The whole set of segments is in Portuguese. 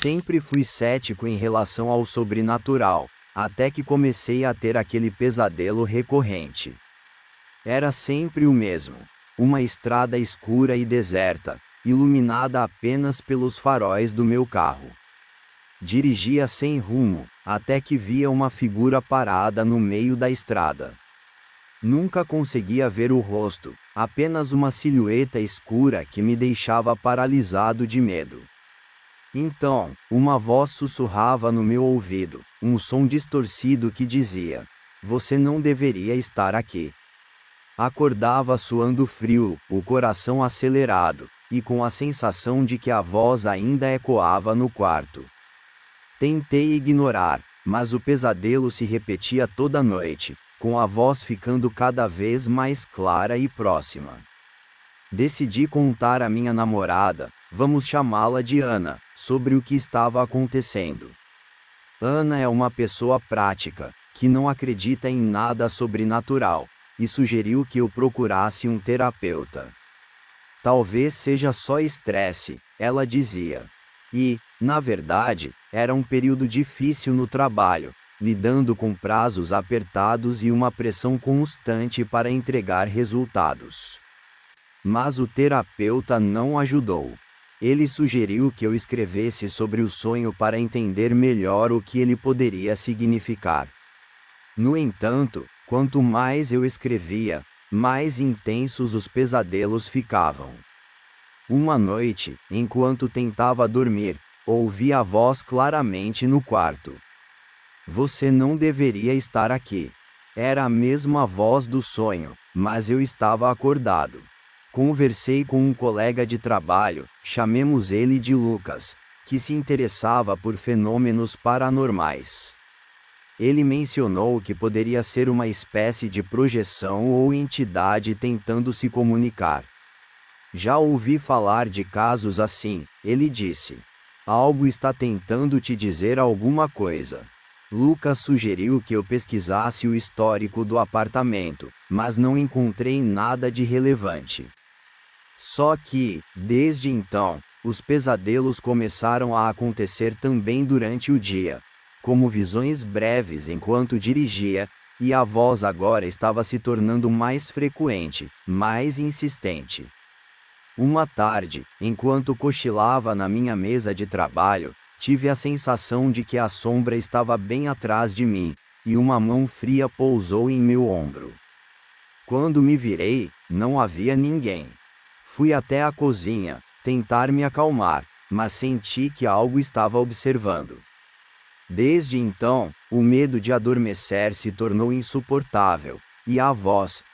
Sempre fui cético em relação ao sobrenatural, até que comecei a ter aquele pesadelo recorrente. Era sempre o mesmo: uma estrada escura e deserta, iluminada apenas pelos faróis do meu carro. Dirigia sem rumo, até que via uma figura parada no meio da estrada. Nunca conseguia ver o rosto, apenas uma silhueta escura que me deixava paralisado de medo. Então, uma voz sussurrava no meu ouvido, um som distorcido que dizia: "Você não deveria estar aqui." Acordava suando frio, o coração acelerado, e com a sensação de que a voz ainda ecoava no quarto. Tentei ignorar, mas o pesadelo se repetia toda noite, com a voz ficando cada vez mais clara e próxima. Decidi contar à minha namorada, vamos chamá-la de Ana, sobre o que estava acontecendo. Ana é uma pessoa prática, que não acredita em nada sobrenatural, e sugeriu que eu procurasse um terapeuta. Talvez seja só estresse, ela dizia. E, na verdade, era um período difícil no trabalho, lidando com prazos apertados e uma pressão constante para entregar resultados. Mas o terapeuta não ajudou. Ele sugeriu que eu escrevesse sobre o sonho para entender melhor o que ele poderia significar. No entanto, quanto mais eu escrevia, mais intensos os pesadelos ficavam. Uma noite, enquanto tentava dormir, ouvi a voz claramente no quarto. "Você não deveria estar aqui." Era a mesma voz do sonho, mas eu estava acordado. Conversei com um colega de trabalho, chamemos ele de Lucas, que se interessava por fenômenos paranormais. Ele mencionou que poderia ser uma espécie de projeção ou entidade tentando se comunicar. "Já ouvi falar de casos assim," ele disse. "Algo está tentando te dizer alguma coisa." Lucas sugeriu que eu pesquisasse o histórico do apartamento, mas não encontrei nada de relevante. Só que, desde então, os pesadelos começaram a acontecer também durante o dia, como visões breves enquanto dirigia, e a voz agora estava se tornando mais frequente, mais insistente. Uma tarde, enquanto cochilava na minha mesa de trabalho, tive a sensação de que a sombra estava bem atrás de mim, e uma mão fria pousou em meu ombro. Quando me virei, não havia ninguém. Fui até a cozinha, tentar me acalmar, mas senti que algo estava observando. Desde então, o medo de adormecer se tornou insuportável, e a voz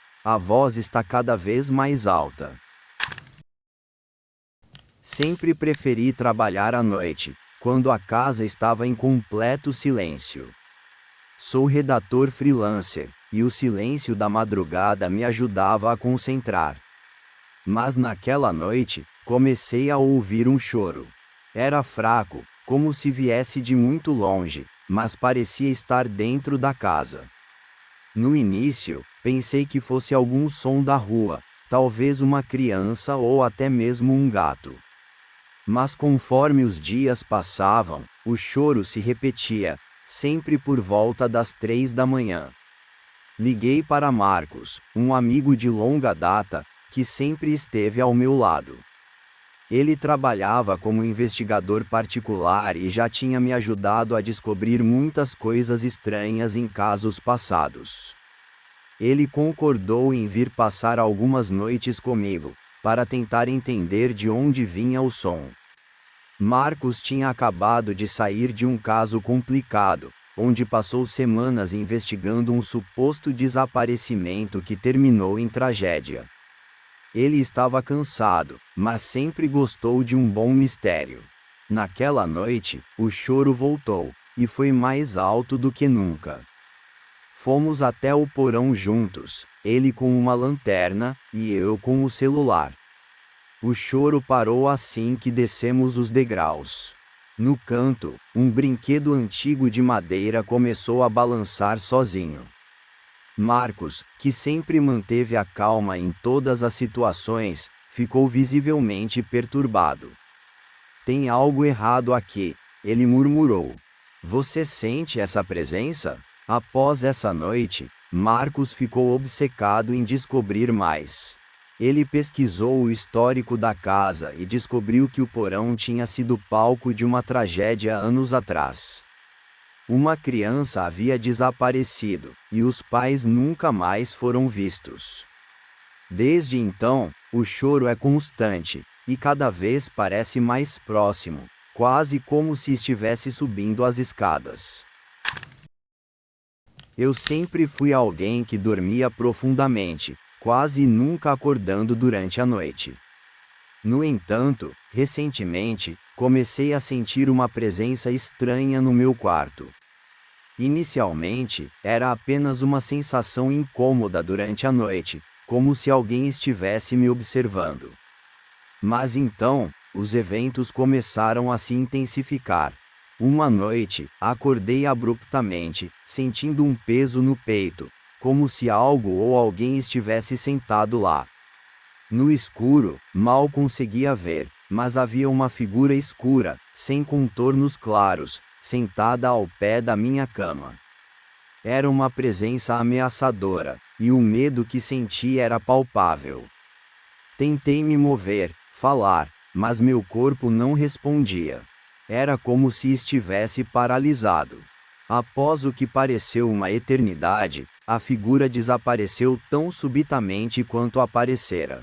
está cada vez mais alta. Sempre preferi trabalhar à noite, quando a casa estava em completo silêncio. Sou redator freelancer, e o silêncio da madrugada me ajudava a concentrar. Mas naquela noite, comecei a ouvir um choro. Era fraco, como se viesse de muito longe, mas parecia estar dentro da casa. No início, pensei que fosse algum som da rua, talvez uma criança ou até mesmo um gato. Mas conforme os dias passavam, o choro se repetia, sempre por volta das 3 da manhã. Liguei para Marcos, um amigo de longa data, que sempre esteve ao meu lado. Ele trabalhava como investigador particular e já tinha me ajudado a descobrir muitas coisas estranhas em casos passados. Ele concordou em vir passar algumas noites comigo, para tentar entender de onde vinha o som. Marcos tinha acabado de sair de um caso complicado, onde passou semanas investigando um suposto desaparecimento que terminou em tragédia. Ele estava cansado, mas sempre gostou de um bom mistério. Naquela noite, o choro voltou, e foi mais alto do que nunca. Fomos até o porão juntos, ele com uma lanterna, e eu com o celular. O choro parou assim que descemos os degraus. No canto, um brinquedo antigo de madeira começou a balançar sozinho. Marcos, que sempre manteve a calma em todas as situações, ficou visivelmente perturbado. "Tem algo errado aqui," ele murmurou. Você sente essa presença? Após essa noite, Marcos ficou obcecado em descobrir mais. Ele pesquisou o histórico da casa e descobriu que o porão tinha sido palco de uma tragédia anos atrás. Uma criança havia desaparecido, e os pais nunca mais foram vistos. Desde então, o choro é constante, e cada vez parece mais próximo, quase como se estivesse subindo as escadas. Eu sempre fui alguém que dormia profundamente, quase nunca acordando durante a noite. No entanto, recentemente, comecei a sentir uma presença estranha no meu quarto. Inicialmente, era apenas uma sensação incômoda durante a noite, como se alguém estivesse me observando. Mas então, os eventos começaram a se intensificar. Uma noite, acordei abruptamente, sentindo um peso no peito, como se algo ou alguém estivesse sentado lá. No escuro, mal conseguia ver, mas havia uma figura escura, sem contornos claros, sentada ao pé da minha cama. Era uma presença ameaçadora, e o medo que senti era palpável. Tentei me mover, falar, mas meu corpo não respondia. Era como se estivesse paralisado. Após o que pareceu uma eternidade, a figura desapareceu tão subitamente quanto aparecera.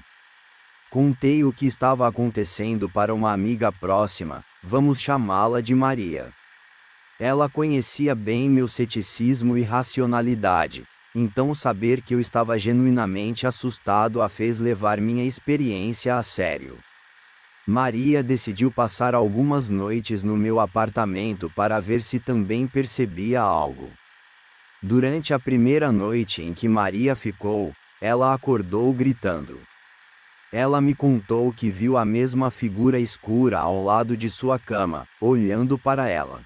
Contei o que estava acontecendo para uma amiga próxima, vamos chamá-la de Maria. Ela conhecia bem meu ceticismo e racionalidade, então saber que eu estava genuinamente assustado a fez levar minha experiência a sério. Maria decidiu passar algumas noites no meu apartamento para ver se também percebia algo. Durante a primeira noite em que Maria ficou, ela acordou gritando. Ela me contou que viu a mesma figura escura ao lado de sua cama, olhando para ela.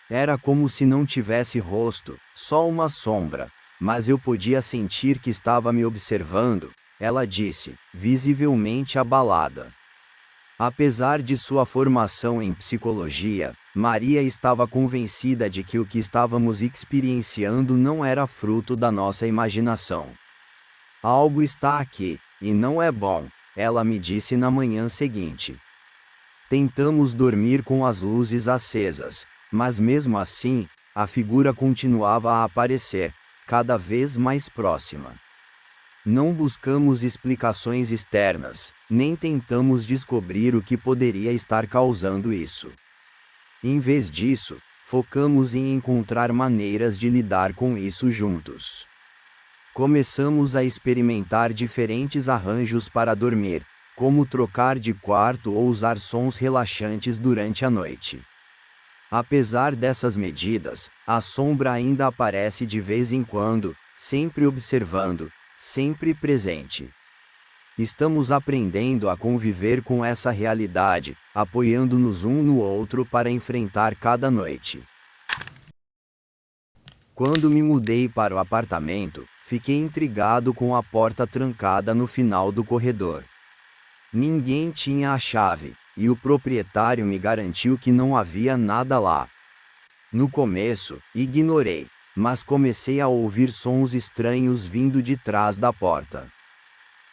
Era como se não tivesse rosto, só uma sombra, mas eu podia sentir que estava me observando, ela disse, visivelmente abalada. Apesar de sua formação em psicologia, Maria estava convencida de que o que estávamos experienciando não era fruto da nossa imaginação. Algo está aqui, e não é bom, ela me disse na manhã seguinte. Tentamos dormir com as luzes acesas, mas mesmo assim, a figura continuava a aparecer, cada vez mais próxima. Não buscamos explicações externas, nem tentamos descobrir o que poderia estar causando isso. Em vez disso, focamos em encontrar maneiras de lidar com isso juntos. Começamos a experimentar diferentes arranjos para dormir, como trocar de quarto ou usar sons relaxantes durante a noite. Apesar dessas medidas, a sombra ainda aparece de vez em quando, sempre observando, sempre presente. Estamos aprendendo a conviver com essa realidade, apoiando-nos um no outro para enfrentar cada noite. Quando me mudei para o apartamento, fiquei intrigado com a porta trancada no final do corredor. Ninguém tinha a chave, e o proprietário me garantiu que não havia nada lá. No começo, ignorei, mas comecei a ouvir sons estranhos vindo de trás da porta.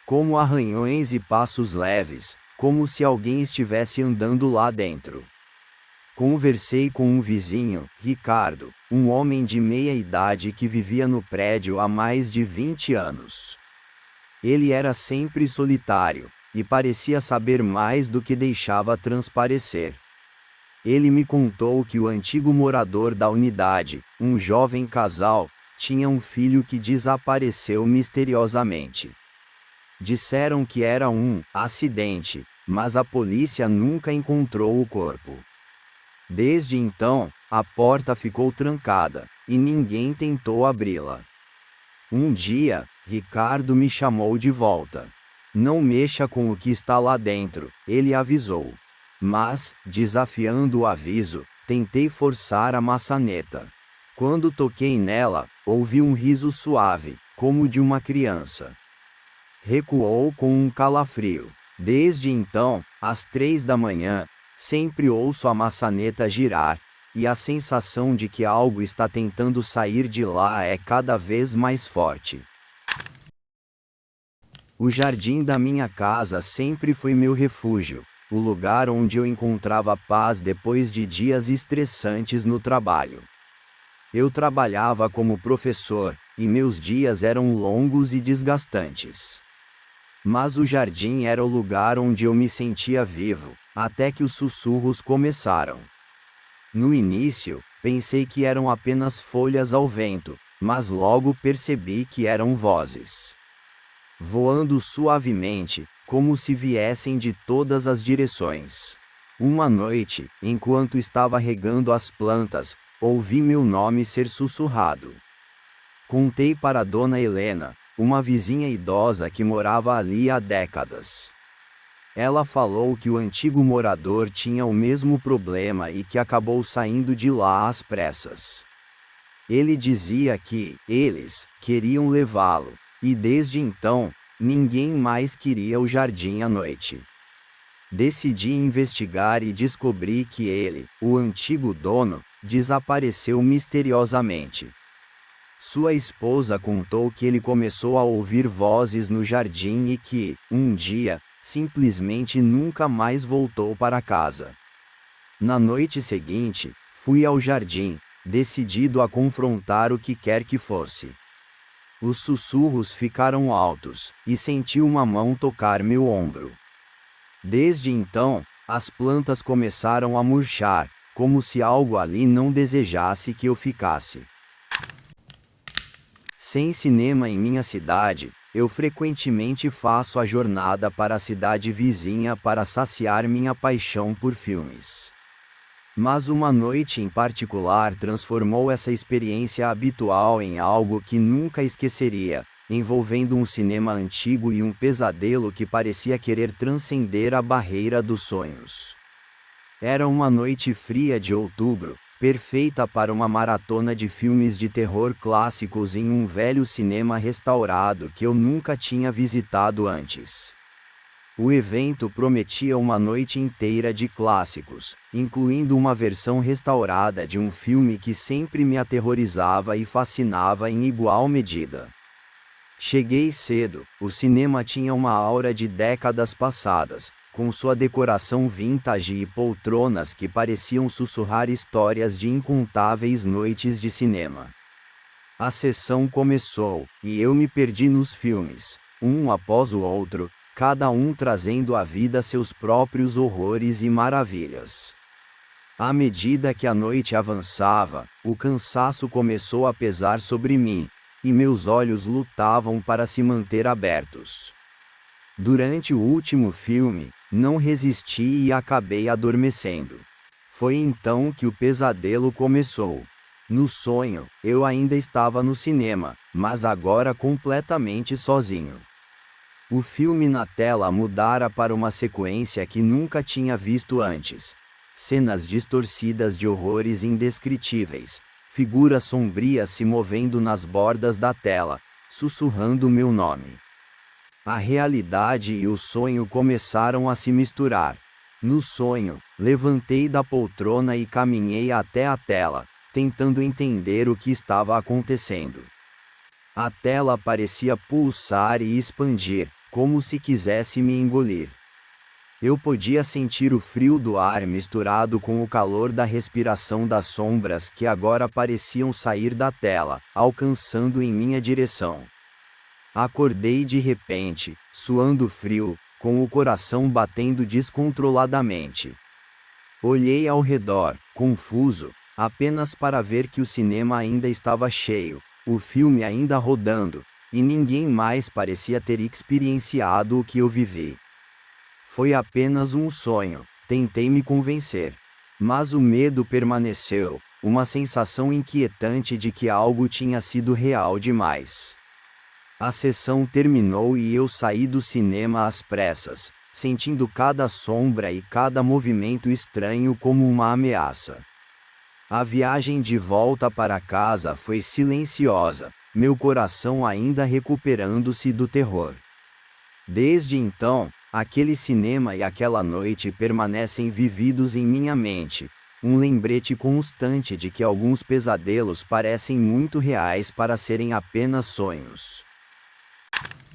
Como arranhões e passos leves, como se alguém estivesse andando lá dentro. Conversei com um vizinho, Ricardo, um homem de meia idade que vivia no prédio há mais de 20 anos. Ele era sempre solitário, e parecia saber mais do que deixava transparecer. Ele me contou que o antigo morador da unidade, um jovem casal, tinha um filho que desapareceu misteriosamente. Disseram que era um acidente, mas a polícia nunca encontrou o corpo. Desde então, a porta ficou trancada, e ninguém tentou abri-la. Um dia, Ricardo me chamou de volta. Não mexa com o que está lá dentro, ele avisou. Mas, desafiando o aviso, tentei forçar a maçaneta. Quando toquei nela, ouvi um riso suave, como de uma criança. Recuou com um calafrio. Desde então, às 3 da manhã, Sempre ouço a maçaneta girar, e a sensação de que algo está tentando sair de lá é cada vez mais forte. O jardim da minha casa sempre foi meu refúgio, o lugar onde eu encontrava paz depois de dias estressantes no trabalho. Eu trabalhava como professor, e meus dias eram longos e desgastantes. Mas o jardim era o lugar onde eu me sentia vivo, até que os sussurros começaram. No início, pensei que eram apenas folhas ao vento, mas logo percebi que eram vozes. Voando suavemente, como se viessem de todas as direções. Uma noite, enquanto estava regando as plantas, ouvi meu nome ser sussurrado. Contei para Dona Helena, uma vizinha idosa que morava ali há décadas. Ela falou que o antigo morador tinha o mesmo problema e que acabou saindo de lá às pressas. Ele dizia que eles queriam levá-lo, e desde então, ninguém mais queria o jardim à noite. Decidi investigar e descobri que ele, o antigo dono, desapareceu misteriosamente. Sua esposa contou que ele começou a ouvir vozes no jardim e que, um dia, simplesmente nunca mais voltou para casa. Na noite seguinte, fui ao jardim, decidido a confrontar o que quer que fosse. Os sussurros ficaram altos, e senti uma mão tocar meu ombro. Desde então, as plantas começaram a murchar, como se algo ali não desejasse que eu ficasse. Sem cinema em minha cidade, eu frequentemente faço a jornada para a cidade vizinha para saciar minha paixão por filmes. Mas uma noite em particular transformou essa experiência habitual em algo que nunca esqueceria, envolvendo um cinema antigo e um pesadelo que parecia querer transcender a barreira dos sonhos. Era uma noite fria de outubro, perfeita para uma maratona de filmes de terror clássicos em um velho cinema restaurado que eu nunca tinha visitado antes. O evento prometia uma noite inteira de clássicos, incluindo uma versão restaurada de um filme que sempre me aterrorizava e fascinava em igual medida. Cheguei cedo, o cinema tinha uma aura de décadas passadas, com sua decoração vintage e poltronas que pareciam sussurrar histórias de incontáveis noites de cinema. A sessão começou, e eu me perdi nos filmes, um após o outro, cada um trazendo à vida seus próprios horrores e maravilhas. À medida que a noite avançava, o cansaço começou a pesar sobre mim, e meus olhos lutavam para se manter abertos. Durante o último filme, não resisti e acabei adormecendo. Foi então que o pesadelo começou. No sonho, eu ainda estava no cinema, mas agora completamente sozinho. O filme na tela mudara para uma sequência que nunca tinha visto antes. Cenas distorcidas de horrores indescritíveis, figuras sombrias se movendo nas bordas da tela, sussurrando meu nome. A realidade e o sonho começaram a se misturar. No sonho, levantei da poltrona e caminhei até a tela, tentando entender o que estava acontecendo. A tela parecia pulsar e expandir, como se quisesse me engolir. Eu podia sentir o frio do ar misturado com o calor da respiração das sombras que agora pareciam sair da tela, alcançando em minha direção. Acordei de repente, suando frio, com o coração batendo descontroladamente. Olhei ao redor, confuso, apenas para ver que o cinema ainda estava cheio, o filme ainda rodando, e ninguém mais parecia ter experienciado o que eu vivi. Foi apenas um sonho, tentei me convencer. Mas o medo permaneceu, uma sensação inquietante de que algo tinha sido real demais. A sessão terminou e eu saí do cinema às pressas, sentindo cada sombra e cada movimento estranho como uma ameaça. A viagem de volta para casa foi silenciosa, meu coração ainda recuperando-se do terror. Desde então, Aquele cinema e aquela noite permanecem vividos em minha mente, um lembrete constante de que alguns pesadelos parecem muito reais para serem apenas sonhos.